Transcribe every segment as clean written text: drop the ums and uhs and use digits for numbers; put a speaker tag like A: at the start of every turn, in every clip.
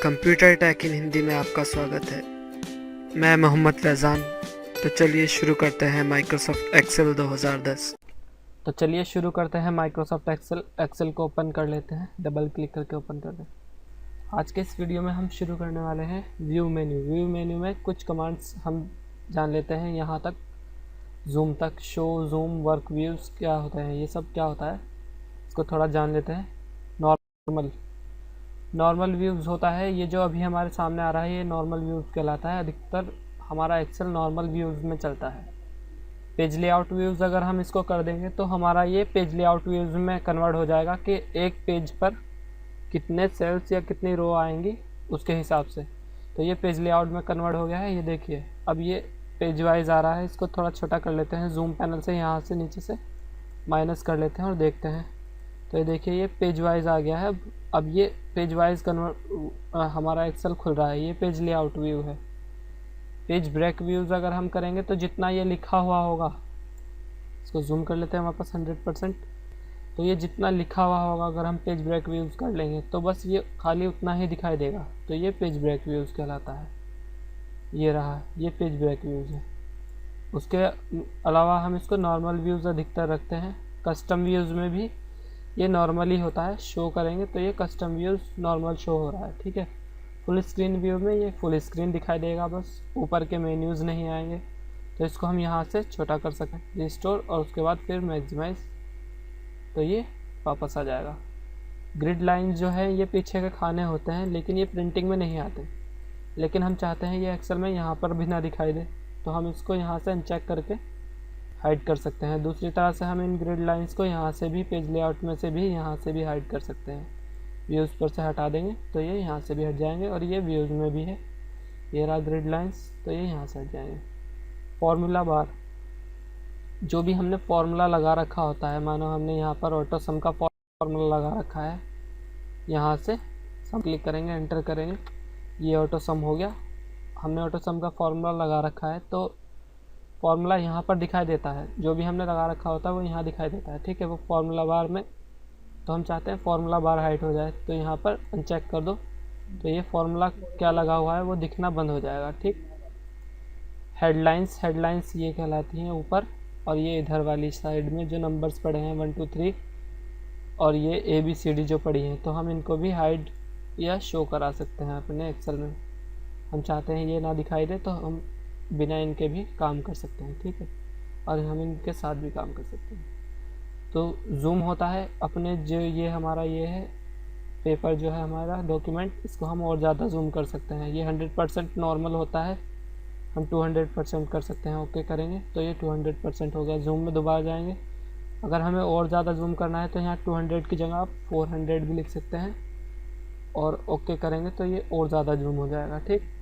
A: Computer take इन हिंदी में आपका स्वागत है। मैं मोहम्मद फैज़ान। तो चलिए शुरू करते हैं माइक्रोसॉफ्ट एक्सेल 2010।
B: तो चलिए शुरू करते हैं माइक्रोसॉफ्ट एक्सेल को ओपन कर लेते हैं। डबल क्लिक करके ओपन कर लें। आज के इस वीडियो में हम शुरू करने वाले हैं व्यू मेन्यू में कुछ कमांड्स हम जान लेते हैं। यहाँ तक जूम तक, शो, जूम, वर्क व्यूज़ क्या होता है, ये सब क्या होता है इसको थोड़ा जान लेते हैं। नॉर्मल व्यूज़ होता है, ये जो अभी हमारे सामने आ रहा है ये नॉर्मल व्यूज़ कहलाता है। अधिकतर हमारा एक्सेल नॉर्मल व्यूज़ में चलता है। पेज लेआउट व्यूज़ अगर हम इसको कर देंगे तो हमारा ये पेज लेआउट व्यूज़ में कन्वर्ट हो जाएगा कि एक पेज पर कितने सेल्स या कितनी रो आएंगी उसके हिसाब से। तो ये पेज लेआउट में कन्वर्ट हो गया है। ये देखिए अब ये पेज वाइज आ रहा है। इसको थोड़ा छोटा कर लेते हैं। जूम पैनल से यहाँ से नीचे से माइनस कर लेते हैं और देखते हैं। तो ये देखिए ये पेज वाइज आ गया है। अब ये पेज वाइज कन्वर्ट हमारा एक्सेल खुल रहा है। ये पेज लेआउट व्यू है। पेज ब्रेक व्यूज़ अगर हम करेंगे तो जितना ये लिखा हुआ होगा, इसको जूम कर लेते हैं वापस 100%। तो ये जितना लिखा हुआ होगा अगर हम पेज ब्रेक व्यूज़ कर लेंगे तो बस ये खाली उतना ही दिखाई देगा। तो ये पेज ब्रेक व्यूज़ कहलाता है। ये रहा, ये पेज ब्रेक व्यूज़ है। उसके अलावा हम इसको नॉर्मल व्यूज़ अधिकतर रखते हैं। कस्टम व्यूज़ में भी ये नॉर्मल ही होता है। शो करेंगे तो ये कस्टम व्यूज़ नॉर्मल शो हो रहा है, ठीक है। फुल स्क्रीन व्यू में ये फुल स्क्रीन दिखाई देगा, बस ऊपर के मेन्यूज़ नहीं आएंगे। तो इसको हम यहाँ से छोटा कर सकें, रिस्टोर, और उसके बाद फिर मैक्सिमाइज, तो ये वापस आ जाएगा। ग्रिड लाइंस जो है ये पीछे के खाने होते हैं, लेकिन ये प्रिंटिंग में नहीं आते। लेकिन हम चाहते हैं ये एक्सेल में यहाँ पर भी ना दिखाई दे, तो हम इसको यहाँ से अनचेक करके हाइड कर सकते हैं। दूसरी तरह से हम इन ग्रिड लाइंस को यहाँ से भी, पेज लेआउट में से भी, यहाँ से भी हाइड कर सकते हैं। व्यूज़ पर से हटा देंगे तो ये यहाँ से भी हट जाएंगे, और ये व्यूज़ में भी है। ये रहा ग्रिड लाइंस, तो ये यहाँ से हट जाएंगे। फॉर्मूला बार, जो भी हमने फॉर्मूला लगा रखा होता है, मानो हमने यहाँ पर ऑटो सम का फॉर्मूला लगा रखा है, यहाँ से सम क्लिक करेंगे, एंटर करेंगे, ये ऑटो सम हो गया। हमने ऑटो सम का फॉर्मूला लगा रखा है तो फॉर्मूला यहाँ पर दिखाई देता है। जो भी हमने लगा रखा होता है वो यहाँ दिखाई देता है, ठीक है। वो फॉर्मूला बार में, तो हम चाहते हैं फार्मूला बार हाइड हो जाए, तो यहाँ पर अनचेक कर दो, तो ये फार्मूला क्या लगा हुआ है वो दिखना बंद हो जाएगा, ठीक। हेडलाइंस ये कहलाती हैं ऊपर, और ये इधर वाली साइड में जो नंबर्स पड़े हैं 1 2 3 और ये ABCD जो पड़ी हैं, तो हम इनको भी हाइड या शो करा सकते हैं अपने एक्सेल में। हम चाहते हैं ये ना दिखाई दे तो हम बिना इनके भी काम कर सकते हैं, ठीक है। और हम इनके साथ भी काम कर सकते हैं। तो जूम होता है अपने, जो ये हमारा ये है पेपर जो है हमारा डॉक्यूमेंट, इसको हम और ज़्यादा जूम कर सकते हैं। ये 100% नॉर्मल होता है, हम 200% कर सकते हैं। ओके करेंगे तो ये 200% हो गया। जूम में दोबारा जाएंगे, अगर हमें और ज़्यादा जूम करना है तो यहाँ 200 की जगह आप 400 भी लिख सकते हैं, और ओके करेंगे तो ये और ज़्यादा जूम हो जाएगा, ठीक।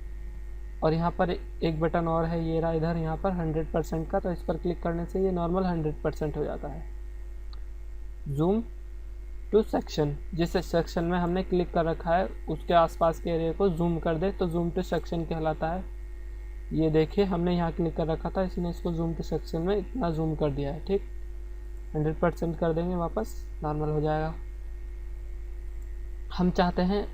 B: और यहाँ पर एक बटन और है, ये रहा इधर, यहाँ पर 100% का, तो इस पर क्लिक करने से ये नॉर्मल 100% हो जाता है। जूम टू सेक्शन, जिस सेक्शन में हमने क्लिक कर रखा है उसके आसपास के एरिया को जूम कर दे तो जूम टू सेक्शन कहलाता है। ये देखिए हमने यहाँ क्लिक कर रखा था, इसने इसको जूम टू सेक्शन में इतना जूम कर दिया है, ठीक। 100% कर देंगे, वापस नॉर्मल हो जाएगा। हम चाहते हैं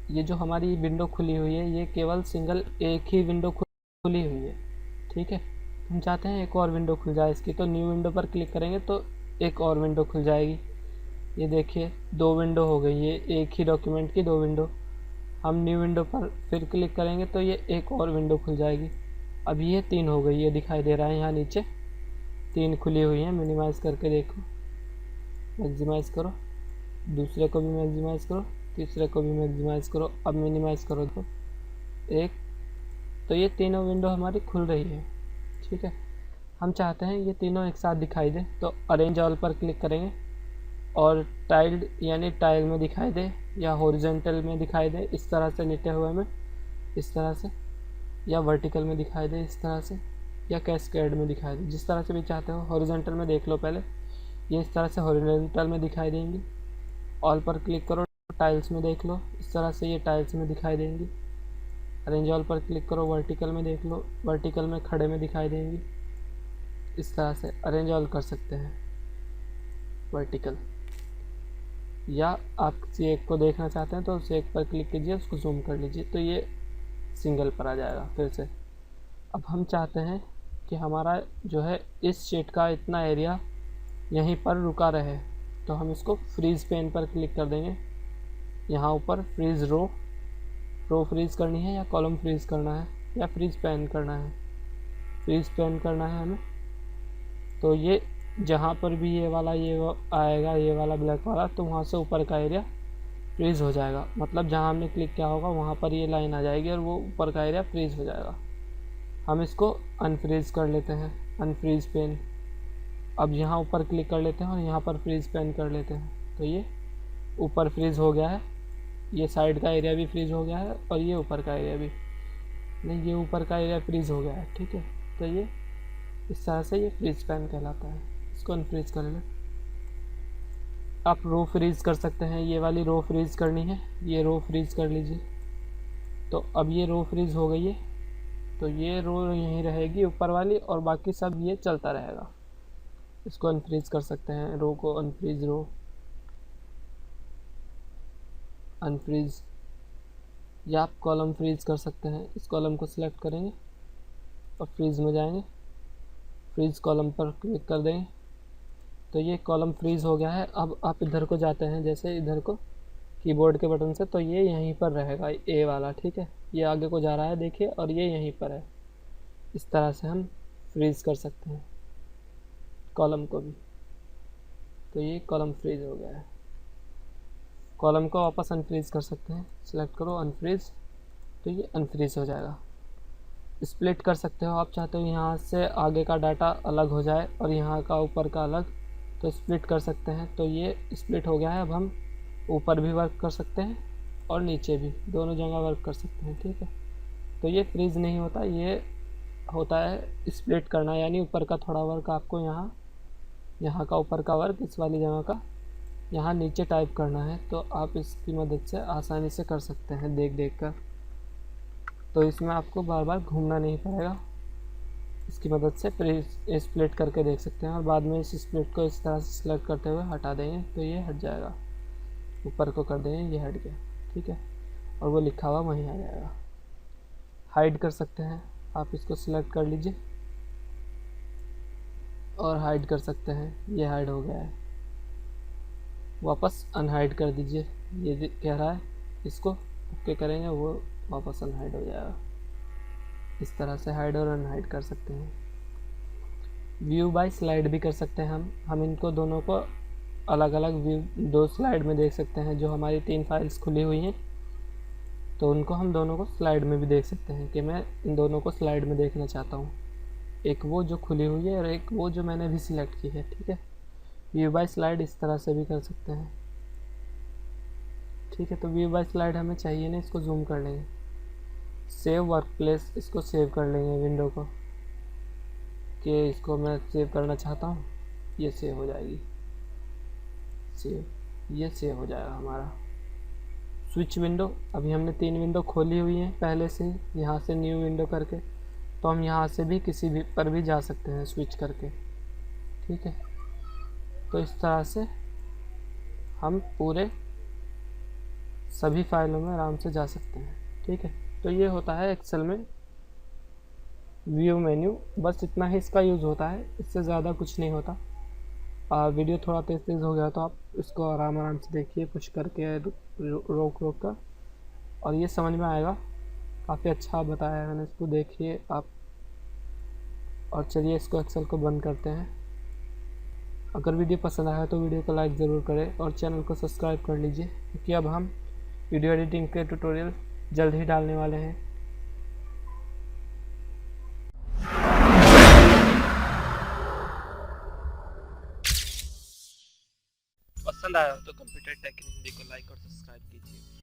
B: ये जो हमारी विंडो खुली हुई है ये केवल सिंगल एक ही विंडो खुली हुई है, ठीक है। हम चाहते हैं एक और विंडो खुल जाए इसकी, तो न्यू विंडो पर क्लिक करेंगे तो एक और विंडो खुल जाएगी। ये देखिए 2 विंडो हो गई, ये एक ही डॉक्यूमेंट की 2 विंडो। हम न्यू विंडो पर फिर क्लिक करेंगे तो ये एक और विंडो खुल जाएगी। अब ये 3 हो गई, ये दिखाई दे रहा है यहाँ नीचे 3 खुली हुई हैं। मिनिमाइज़ करके देखो, मैक्सिमाइज़ करो, दूसरे को भी मैक्सिमाइज़ करो, तीसरे को भी मैक्सिमाइज़ करो, अब मिनिमाइज़ करो तो एक, तो ये तीनों विंडो हमारी खुल रही है, ठीक है। हम चाहते हैं ये तीनों एक साथ दिखाई दे, तो अरेंज ऑल पर क्लिक करेंगे और टाइल्ड यानी टाइल में दिखाई दे या हॉरिजॉन्टल में दिखाई दे, इस तरह से लेटे हुए में इस तरह से, या वर्टिकल में दिखाई दे इस तरह से, या कैस्केड में दिखाई दे, जिस तरह से भी चाहते हो। हॉरिजॉन्टल में देख लो पहले, ये इस तरह से हॉरिजॉन्टल में दिखाई देंगी। ऑल पर क्लिक करो, टाइल्स में देख लो, इस तरह से ये टाइल्स में दिखाई देंगी। अरेंज ऑल पर क्लिक करो, वर्टिकल में देख लो, वर्टिकल में खड़े में दिखाई देंगी। इस तरह से अरेंज ऑल कर सकते हैं वर्टिकल। या आप किसी एक को देखना चाहते हैं तो उस एक पर क्लिक कीजिए, उसको जूम कर लीजिए, तो ये सिंगल पर आ जाएगा फिर से। अब हम चाहते हैं कि हमारा जो है इस शीट का इतना एरिया यहीं पर रुका रहे, तो हम इसको फ्रीज़ पेन पर क्लिक कर देंगे। यहाँ ऊपर फ्रीज़ रो फ्रीज़ करनी है या कॉलम फ्रीज़ करना है या फ्रीज़ पेन करना है, फ्रीज़ पेन करना है हमें। तो ये जहाँ पर भी ये वाला आएगा, ये वाला ब्लैक वाला, तो वहाँ से ऊपर का एरिया फ्रीज़ हो जाएगा। मतलब जहाँ हमने क्लिक किया होगा वहाँ पर ये लाइन आ जाएगी और वो ऊपर का एरिया फ्रीज़ हो जाएगा। हम इसको अनफ्रीज़ कर लेते हैं, अनफ्रीज़ पेन। अब यहाँ ऊपर क्लिक कर लेते हैं और यहाँ पर फ्रीज़ पेन कर लेते हैं, तो ये ऊपर फ्रीज़ हो गया है, ये साइड का एरिया भी फ्रीज़ हो गया है और ये ऊपर का एरिया भी नहीं, ये ऊपर का एरिया फ्रीज़ हो गया है। ठीक है, तो ये इस तरह से ये फ्रीज़ पेन कहलाता है। इसको अनफ्रीज़ कर लें। आप रो फ्रीज़ कर सकते हैं, ये वाली रो फ्रीज़ करनी है, ये रो फ्रीज़ कर लीजिए। तो अब ये रो फ्रीज़ हो गई है, तो ये रो यहीं रहेगी ऊपर वाली और बाकी सब ये चलता रहेगा। इसको अनफ्रीज़ कर सकते हैं, रो को अनफ्रीज़, रो अनफ्रीज़, या आप कॉलम फ्रीज़ कर सकते हैं। इस कॉलम को सिलेक्ट करेंगे और फ्रीज़ में जाएंगे, फ्रीज़ कॉलम पर क्लिक कर देंगे, तो ये कॉलम फ्रीज़ हो गया है। अब आप इधर को जाते हैं, जैसे इधर को कीबोर्ड के बटन से, तो ये यहीं पर रहेगा ए वाला। ठीक है, ये आगे को जा रहा है देखिए, और ये यहीं पर है। इस तरह से हम फ्रीज़ कर सकते हैं कॉलम को भी। तो ये कॉलम फ्रीज़ हो गया है। कॉलम को वापस अनफ्रीज़ कर सकते हैं, सिलेक्ट करो अनफ्रीज़, तो ये अनफ्रीज़ हो जाएगा। स्प्लिट कर सकते हो, आप चाहते हो यहाँ से आगे का डाटा अलग हो जाए और यहाँ का ऊपर का अलग, तो स्प्लिट कर सकते हैं। तो ये स्प्लिट हो गया है। अब हम ऊपर भी वर्क कर सकते हैं और नीचे भी, दोनों जगह वर्क कर सकते हैं। ठीक है, तो ये फ्रीज़ नहीं होता, ये होता है स्प्लिट करना, यानी ऊपर का थोड़ा वर्क आपको यहाँ का ऊपर का वर्क इस वाली जगह का यहाँ नीचे टाइप करना है, तो आप इसकी मदद से आसानी से कर सकते हैं देख कर। तो इसमें आपको बार बार घूमना नहीं पड़ेगा, इसकी मदद से स्प्लिट करके देख सकते हैं। और बाद में इस स्प्लिट को इस तरह से सिलेक्ट करते हुए हटा देंगे, तो ये हट जाएगा। ऊपर को कर देंगे, ये हट गया। ठीक है, और वो लिखा हुआ वहीं आ जाएगा। हाइड कर सकते हैं, आप इसको सिलेक्ट कर लीजिए और हाइड कर सकते हैं, ये हाइड हो गया है। वापस अनहाइड कर दीजिए, ये कह रहा है, इसको ओके करेंगे, वो वापस अनहाइड हो जाएगा। इस तरह से हाइड और अनहाइड कर सकते हैं। व्यू बाय स्लाइड भी कर सकते हैं हम इनको दोनों को अलग अलग व्यू 2 स्लाइड में देख सकते हैं। जो हमारी 3 फाइल्स खुली हुई हैं, तो उनको हम दोनों को स्लाइड में भी देख सकते हैं कि मैं इन दोनों को स्लाइड में देखना चाहता हूँ। एक वो जो खुली हुई है और एक वो जो मैंने भी सिलेक्ट की है। ठीक है, व्यू बाय स्लाइड इस तरह से भी कर सकते हैं। ठीक है, तो व्यू बाय स्लाइड हमें चाहिए नहीं, इसको जूम कर लेंगे। सेव वर्क प्लेस, इसको सेव कर लेंगे विंडो को, कि इसको मैं सेव करना चाहता हूँ, ये सेव हो जाएगी। सेव, ये सेव हो जाएगा हमारा। स्विच विंडो, अभी हमने 3 विंडो खोली हुई हैं पहले से ही, यहाँ से न्यू विंडो करके, तो हम यहाँ से भी किसी भी पर भी जा सकते हैं स्विच करके। ठीक है, तो इस तरह से हम पूरे सभी फाइलों में आराम से जा सकते हैं। ठीक है, तो ये होता है एक्सेल में व्यू मेन्यू, बस इतना ही इसका यूज़ होता है, इससे ज़्यादा कुछ नहीं होता। वीडियो थोड़ा तेज़ हो गया तो आप इसको आराम से देखिए, पुश करके रोक कर, और ये समझ में आएगा। काफ़ी अच्छा बताया है मैंने, इसको देखिए आप। और चलिए इसको एक्सेल को बंद करते हैं। अगर वीडियो पसंद आया तो वीडियो को लाइक ज़रूर करें और चैनल को सब्सक्राइब कर लीजिए, क्योंकि अब हम वीडियो एडिटिंग के ट्यूटोरियल जल्द ही डालने वाले हैं। पसंद आया हो तो कंप्यूटर टेक हिंदी को लाइक और सब्सक्राइब कीजिए।